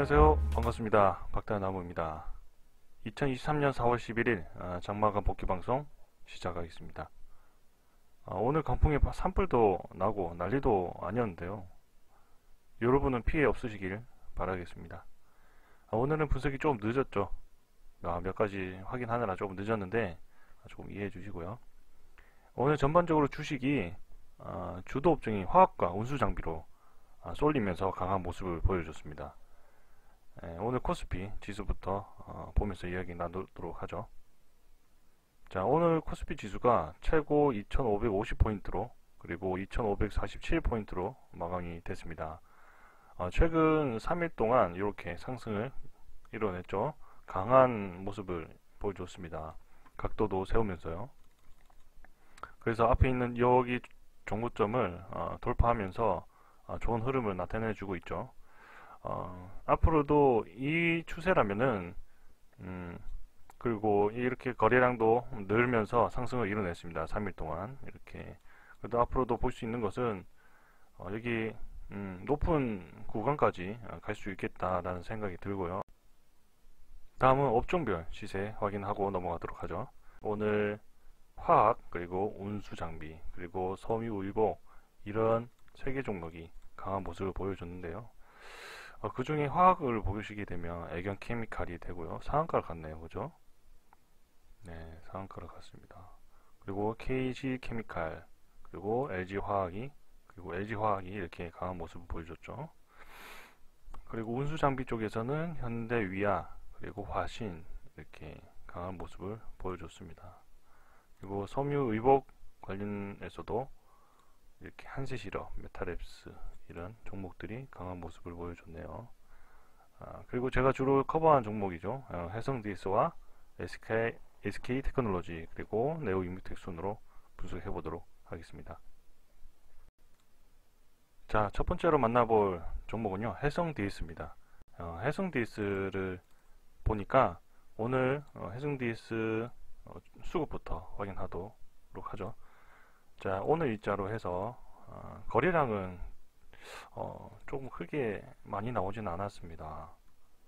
안녕하세요. 반갑습니다. 박다나무입니다. 2023년 4월 11일 장마감 복귀방송 시작하겠습니다. 오늘 강풍에 산불도 나고 난리도 아니었는데요. 여러분은 피해 없으시길 바라겠습니다. 오늘은 분석이 조금 늦었죠. 몇 가지 확인하느라 조금 늦었는데 조금 이해해 주시고요. 오늘 전반적으로 주식이 주도 업종이 화학과 운수장비로 쏠리면서 강한 모습을 보여줬습니다. 오늘 코스피 지수부터 보면서 이야기 나누도록 하죠. 자, 오늘 코스피 지수가 최고 2550포인트로 그리고 2547포인트로 마감이 됐습니다. 최근 3일 동안 이렇게 상승을 이뤄냈죠. 강한 모습을 보여줬습니다. 각도도 세우면서요. 그래서 앞에 있는 여기 종고점을 돌파하면서 좋은 흐름을 나타내주고 있죠. 앞으로도 이 추세라면은 그리고 이렇게 거래량도 늘면서 상승을 이뤄냈습니다. 3일 동안 이렇게. 그래도 앞으로도 볼 수 있는 것은 여기 높은 구간까지 갈 수 있겠다라는 생각이 들고요. 다음은 업종별 시세 확인하고 넘어가도록 하죠. 오늘 화학, 그리고 운수장비, 그리고 섬유의복 이런 3개 종목이 강한 모습을 보여줬는데요. 그 중에 화학을 보시게 되면 애경 케미칼이 되고요. 상한가를 갔네요. 그죠? 네, 상한가를 갔습니다. 그리고 KG 케미칼, 그리고 LG 화학이, 그리고 LG 화학이 이렇게 강한 모습을 보여줬죠. 그리고 운수장비 쪽에서는 현대위아, 그리고 화신 이렇게 강한 모습을 보여줬습니다. 그리고 섬유의복 관련해서도 이렇게 한세실업, 메탈랩스 이런 종목들이 강한 모습을 보여줬네요. 그리고 제가 주로 커버한 종목이죠. 해성DS와 SK테크놀로지 그리고 네오이뮤텍 순으로 분석해 보도록 하겠습니다. 자, 첫 번째로 만나볼 종목은요, 해성DS입니다. 해성DS를 보니까 오늘 해성DS 수급부터 확인하도록 하죠. 자, 오늘 일자로 해서 거래량은 조금 크게 많이 나오진 않았습니다.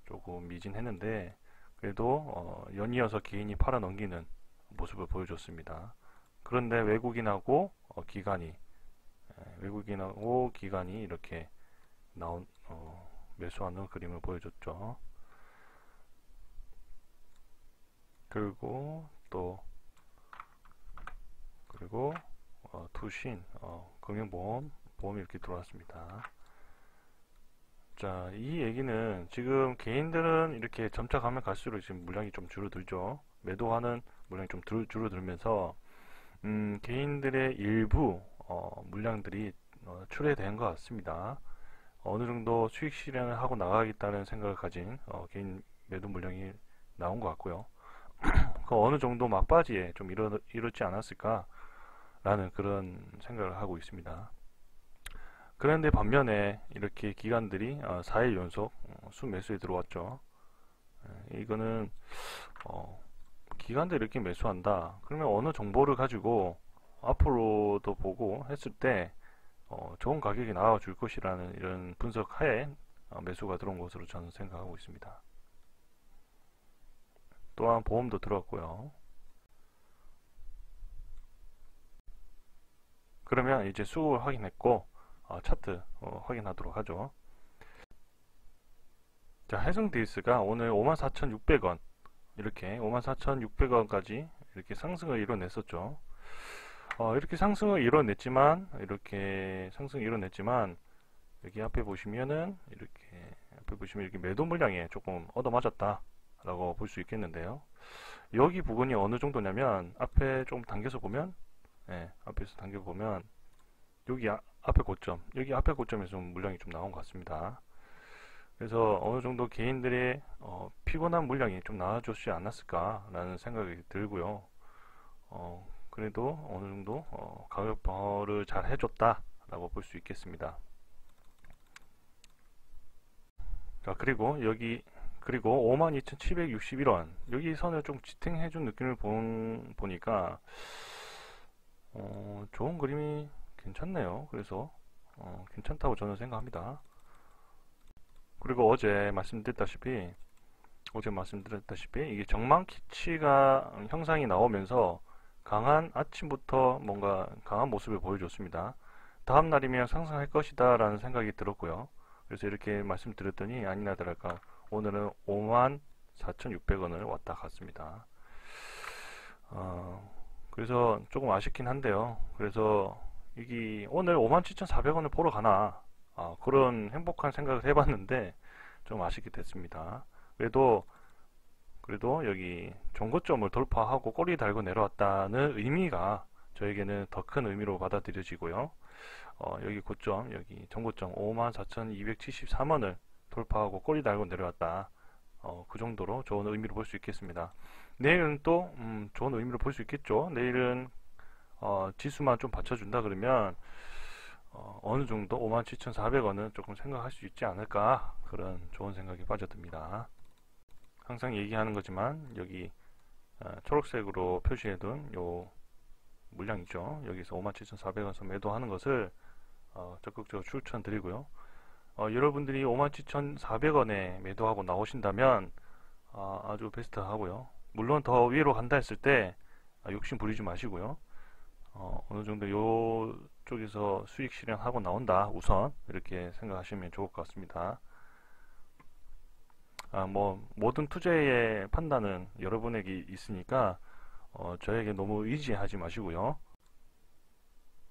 조금 미진했는데 그래도 연이어서 개인이 팔아 넘기는 모습을 보여줬습니다. 그런데 외국인하고 기관이 이렇게 매수하는 그림을 보여줬죠. 그리고 투신 금융보험 보험이 이렇게 들어왔습니다. 자, 이 얘기는 지금 개인들은 이렇게 점차 가면 갈수록 지금 물량이 좀 줄어들죠. 매도하는 물량이 좀 줄어들면서 개인들의 일부 물량들이 출회된 것 같습니다. 어느 정도 수익 실현을 하고 나가겠다는 생각을 가진 개인 매도 물량이 나온 것 같고요. 그 어느 정도 막바지에 좀 이렇지 않았을까 라는 그런 생각을 하고 있습니다. 그런데 반면에 이렇게 기관들이 4일 연속 순매수에 들어왔죠. 이거는 기관들이 이렇게 매수한다. 그러면 어느 정보를 가지고 앞으로도 보고 했을 때 좋은 가격이 나와 줄 것이라는 이런 분석 하에 매수가 들어온 것으로 저는 생각하고 있습니다. 또한 보험도 들어왔고요. 그러면 이제 수급을 확인했고 차트 확인하도록 하죠. 자, 해성DS가 오늘 54,600원 이렇게 54,600원까지 이렇게 상승을 이뤄냈었죠. 이렇게 상승을 이뤄냈지만 여기 앞에 보시면은 이렇게 매도 물량에 조금 얻어맞았다 라고 볼 수 있겠는데요. 여기 부분이 어느 정도냐면 앞에 좀 당겨서 보면 앞에서 당겨보면 여기 앞에 고점에서 좀 물량이 좀 나온 것 같습니다. 그래서 어느 정도 개인들의 피곤한 물량이 좀 나와줬지 않았을까 라는 생각이 들고요. 그래도 어느 정도 가격 방어를 잘 해줬다 라고 볼 수 있겠습니다. 자, 그리고 52,761원 여기 선을 좀 지탱해준 느낌을 보니까 좋은 그림이 괜찮네요. 그래서 괜찮다고 저는 생각합니다. 그리고 어제 말씀드렸다시피 이게 정망 키치가 형상이 나오면서 아침부터 뭔가 강한 모습을 보여줬습니다. 다음 날이면 상승할 것이다 라는 생각이 들었고요. 그래서 이렇게 말씀드렸더니 아니나 다를까 오늘은 54,600원을 왔다 갔습니다. 그래서 조금 아쉽긴 한데요. 그래서 이게 오늘 57,400원을 보러 가나 그런 행복한 생각을 해봤는데 좀 아쉽게 됐습니다. 그래도 여기 종고점을 돌파하고 꼬리 달고 내려왔다는 의미가 저에게는 더 큰 의미로 받아들여지고요. 여기 고점, 여기 전고점 54,273원을 돌파하고 꼬리 달고 내려왔다. 그 정도로 좋은 의미로 볼 수 있겠습니다. 내일은 또 좋은 의미로 볼 수 있겠죠. 내일은 지수만 좀 받쳐준다 그러면 어느 정도 57,400원은 조금 생각할 수 있지 않을까, 그런 좋은 생각이 빠져듭니다. 항상 얘기하는 거지만 여기 초록색으로 표시해둔 요 물량이죠. 여기서 57,400원 매도하는 것을 적극적으로 추천드리고요. 여러분들이 57,400원에 매도하고 나오신다면 아주 베스트 하고요. 물론 더 위로 간다 했을 때 욕심 부리지 마시고요. 어느 정도 요쪽에서 수익 실현하고 나온다, 우선 이렇게 생각하시면 좋을 것 같습니다. 뭐 모든 투자의 판단은 여러분에게 있으니까 저에게 너무 의지하지 마시고요.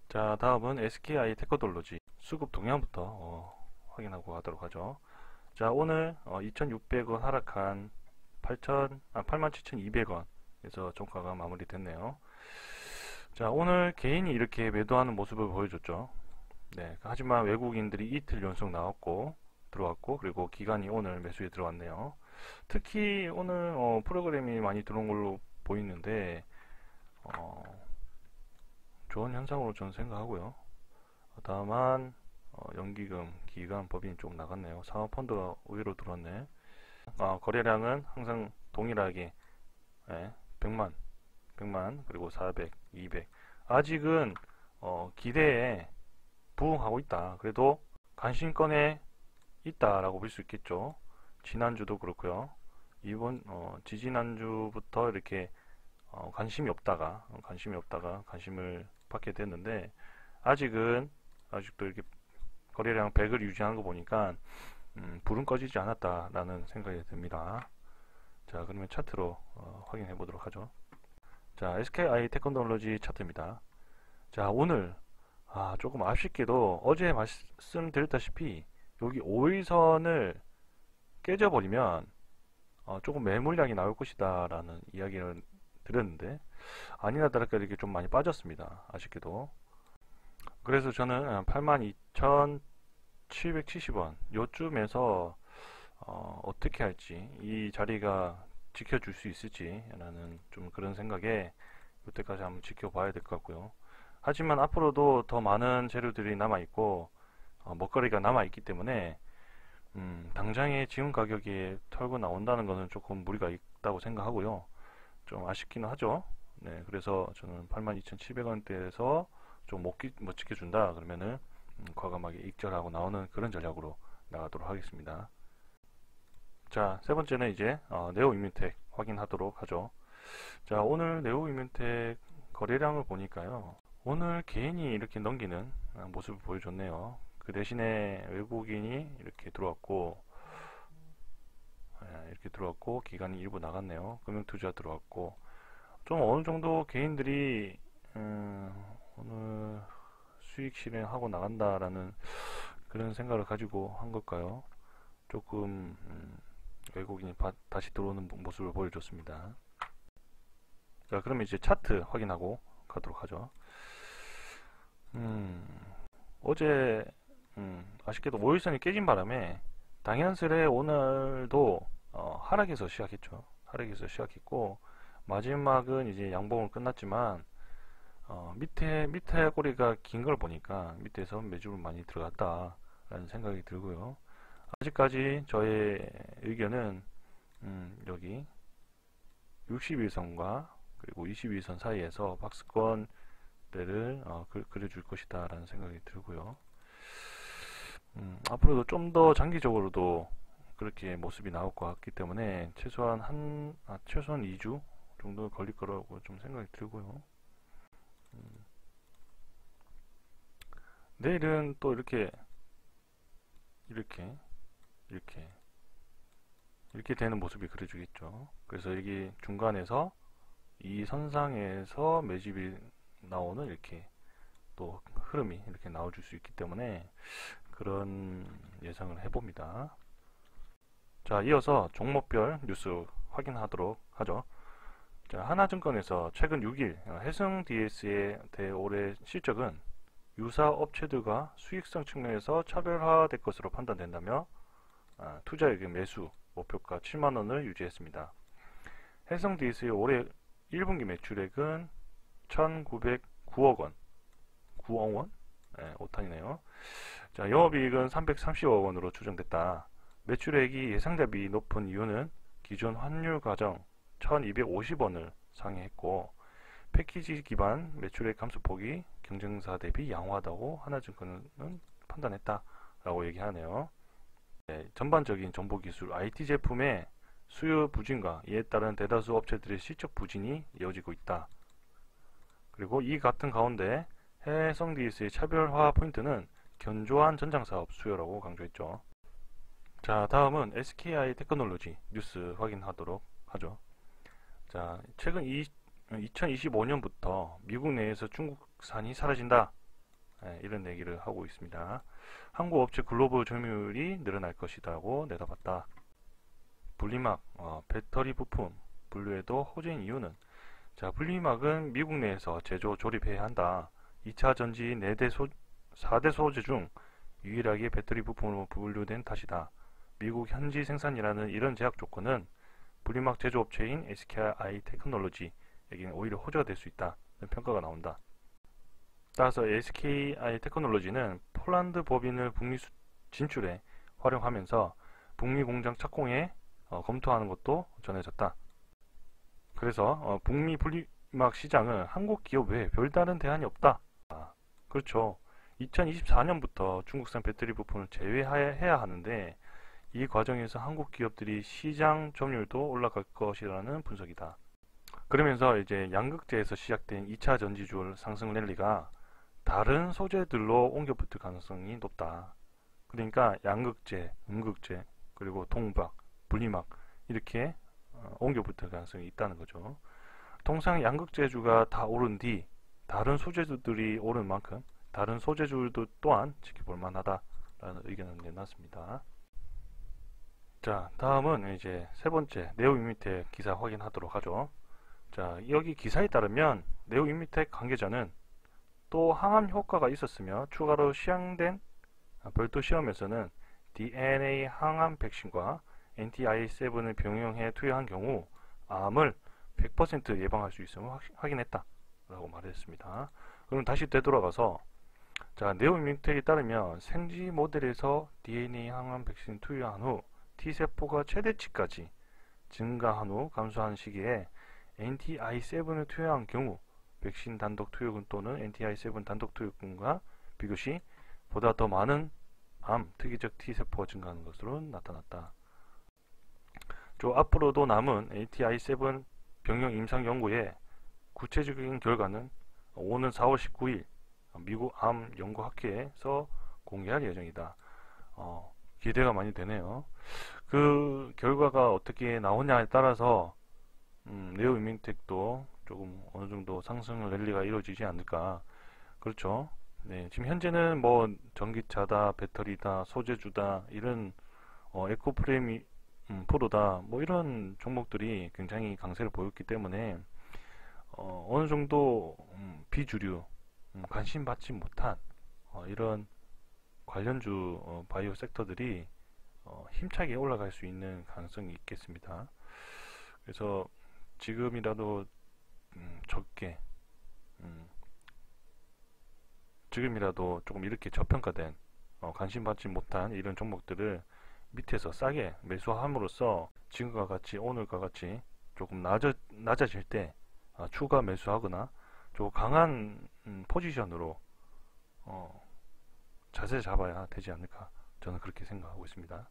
자, 다음은 SKI 테크놀로지 수급 동향부터 확인하고 가도록 하죠. 자, 오늘 2,600원 하락한 87,200원에서 종가가 마무리됐네요. 자, 오늘 개인이 이렇게 매도하는 모습을 보여줬죠. 네, 하지만 외국인들이 이틀 연속 들어왔고 그리고 기관이 오늘 매수에 들어왔네요. 특히 오늘 프로그램이 많이 들어온 걸로 보이는데 좋은 현상으로 저는 생각하고요. 다만 연기금, 기관, 법인이 좀 나갔네요. 사모펀드가 의외로 들어왔네. 거래량은 항상 동일하게 100만 그리고 400, 200. 아직은 기대에 부응하고 있다. 그래도 관심권에 있다라고 볼 수 있겠죠. 지난주도 그렇고요. 지지난주부터 이렇게 관심이 없다가 관심을 받게 됐는데 아직도 이렇게 거래량 100을 유지하는 거 보니까 불은 꺼지지 않았다라는 생각이 듭니다. 자, 그러면 차트로 확인해 보도록 하죠. 자, SKI 테크놀로지 차트입니다. 자, 오늘 조금 아쉽게도 어제 말씀드렸다시피 여기 5일선을 깨져버리면 조금 매물량이 나올 것이다 라는 이야기를 드렸는데 아니나 다를까 이렇게 좀 많이 빠졌습니다. 아쉽게도. 그래서 저는 82,770원 요쯤에서 어떻게 할지, 이 자리가 지켜줄 수 있을지 라는 좀 그런 생각에 이때까지 한번 지켜봐야 될 것 같고요. 하지만 앞으로도 더 많은 재료들이 남아있고 먹거리가 남아있기 때문에 당장에 지금 가격에 털고 나온다는 것은 조금 무리가 있다고 생각하고요. 좀 아쉽기는 하죠. 네, 그래서 저는 82,700원대에서 좀 못 지켜준다 그러면은 과감하게 익절하고 나오는 그런 전략으로 나가도록 하겠습니다. 자, 세 번째는 이제 네오임윤텍 확인하도록 하죠. 자, 오늘 네오임윤텍 거래량을 보니까요, 오늘 개인이 이렇게 넘기는 모습을 보여줬네요. 그 대신에 외국인이 이렇게 들어왔고 기관이 일부 나갔네요. 금융투자 들어왔고 좀 어느 정도 개인들이 오늘 수익 실현하고 나간다라는 그런 생각을 가지고 한 걸까요? 조금 외국인이 다시 들어오는 모습을 보여줬습니다. 자, 그러면 이제 차트 확인하고 가도록 하죠. 어제 아쉽게도 5일선이 깨진 바람에 당연스레 오늘도 하락에서 시작했죠. 하락에서 시작했고 마지막은 이제 양봉은 끝났지만 밑에 꼬리가 긴 걸 보니까 밑에서 매집을 많이 들어갔다 라는 생각이 들고요. 아직까지 저의 의견은 여기 61선과 그리고 22선 사이에서 박스권대를 그려줄 것이다 라는 생각이 들고요. 앞으로도 좀 더 장기적으로도 그렇게 모습이 나올 것 같기 때문에 최소한 2주 정도 걸릴 거라고 좀 생각이 들고요. 내일은 또 이렇게 이렇게 이렇게 이렇게 되는 모습이 그려지겠죠. 그래서 여기 중간에서 이 선상에서 매집이 나오는 이렇게 또 흐름이 이렇게 나와줄 수 있기 때문에 그런 예상을 해봅니다. 자, 이어서 종목별 뉴스 확인하도록 하죠. 자, 하나증권에서 최근 6일 해성 DS의 올해 실적은 유사 업체들과 수익성 측면에서 차별화될 것으로 판단된다며 투자액의 매수 목표가 7만원을 유지했습니다. 해성 DS의 올해 1분기 매출액은 1909억원 9억원? 네, 오탄이네요. 자, 영업이익은 330억원으로 추정됐다. 매출액이 예상 대비 높은 이유는 기존 환율 과정 1250원을 상회했고 패키지 기반 매출액 감소폭이 경쟁사 대비 양호하다고 하나증권은 판단했다라고 얘기하네요. 네, 전반적인 정보기술 IT 제품의 수요 부진과 이에 따른 대다수 업체들의 실적 부진이 이어지고 있다. 그리고 이 같은 가운데 해성 DS의 차별화 포인트는 견조한 전장사업 수요라고 강조했죠. 자, 다음은 SKI 테크놀로지 뉴스 확인하도록 하죠. 자, 최근 2025년부터 미국 내에서 중국산이 사라진다. 이런 얘기를 하고 있습니다. 한국 업체 글로벌 점유율이 늘어날 것이라고 내다봤다. 분리막, 배터리 부품 분류에도 호재인 이유는 자, 분리막은 미국 내에서 제조 조립해야 한다. 2차 전지 4대 소재 중 유일하게 배터리 부품으로 분류된 탓이다. 미국 현지 생산이라는 이런 제약 조건은 분리막 제조업체인 SKI 테크놀로지에게는 오히려 호재가 될 수 있다는 평가가 나온다. 따라서 SKI 테크놀로지는 폴란드 법인을 북미 진출에 활용하면서 북미 공장 착공에 검토하는 것도 전해졌다. 그래서 북미 분리막 시장은 한국 기업 외에 별다른 대안이 없다. 그렇죠. 2024년부터 중국산 배터리 부품을 제외해야 하는데 이 과정에서 한국 기업들이 시장 점유율도 올라갈 것이라는 분석이다. 그러면서 이제 양극재에서 시작된 2차 전지줄 상승 랠리가 다른 소재들로 옮겨붙을 가능성이 높다. 그러니까 양극재, 음극재, 그리고 동박, 분리막 이렇게 옮겨붙을 가능성이 있다는 거죠. 통상 양극재주가 다 오른 뒤 다른 소재들이 오른 만큼 다른 소재줄도 또한 지켜볼 만하다라는 의견을 내놨습니다. 자, 다음은 이제 세 번째 네오임미텍 기사 확인하도록 하죠. 자, 여기 기사에 따르면 네오임미텍 관계자는 또 항암 효과가 있었으며 추가로 시행된 별도 시험에서는 DNA 항암 백신과 NTI7을 병용해 투여한 경우 암을 100% 예방할 수 있음을 확인했다 라고 말했습니다. 그럼 다시 되돌아가서 자, 네오임미텍에 따르면 생쥐 모델에서 DNA 항암 백신 투여한 후 T세포가 최대치까지 증가한 후 감소한 시기에 NTI7을 투여한 경우 백신 단독 투여군 또는 NTI7 단독 투여군과 비교시 보다 더 많은 암 특이적 T세포가 증가하는 것으로 나타났다. 앞으로도 남은 NTI7 병용 임상 연구의 구체적인 결과는 오는 4월 19일 미국 암 연구학회에서 공개할 예정이다. 기대가 많이 되네요. 그 결과가 어떻게 나오냐에 따라서 네오임미텍도 조금 어느 정도 상승 랠리가 이루어지지 않을까. 그렇죠. 네, 지금 현재는 뭐 전기차다, 배터리다, 소재주다 이런 에코프레임 프로다 뭐 이런 종목들이 굉장히 강세를 보였기 때문에 어느 정도 비주류 관심 받지 못한 이런 관련주 바이오 섹터들이 힘차게 올라갈 수 있는 가능성이 있겠습니다. 그래서 지금이라도 적게 지금이라도 조금 이렇게 저평가된 관심 받지 못한 이런 종목들을 밑에서 싸게 매수함으로써 지금과 같이 오늘과 같이 조금 낮아질 때 추가 매수하거나 좀 강한 포지션으로 자세 잡아야 되지 않을까 저는 그렇게 생각하고 있습니다.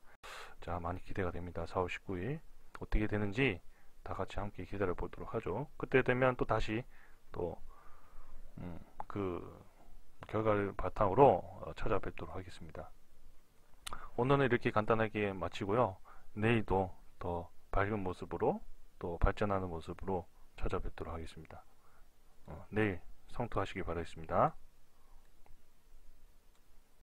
자, 많이 기대가 됩니다. 4월 19일 어떻게 되는지 다 같이 함께 기다려 보도록 하죠. 그때 되면 또 다시 또 그 결과를 바탕으로 찾아뵙도록 하겠습니다. 오늘은 이렇게 간단하게 마치고요. 내일도 더 밝은 모습으로 또 발전하는 모습으로 찾아뵙도록 하겠습니다. 내일 성투하시기 바라겠습니다.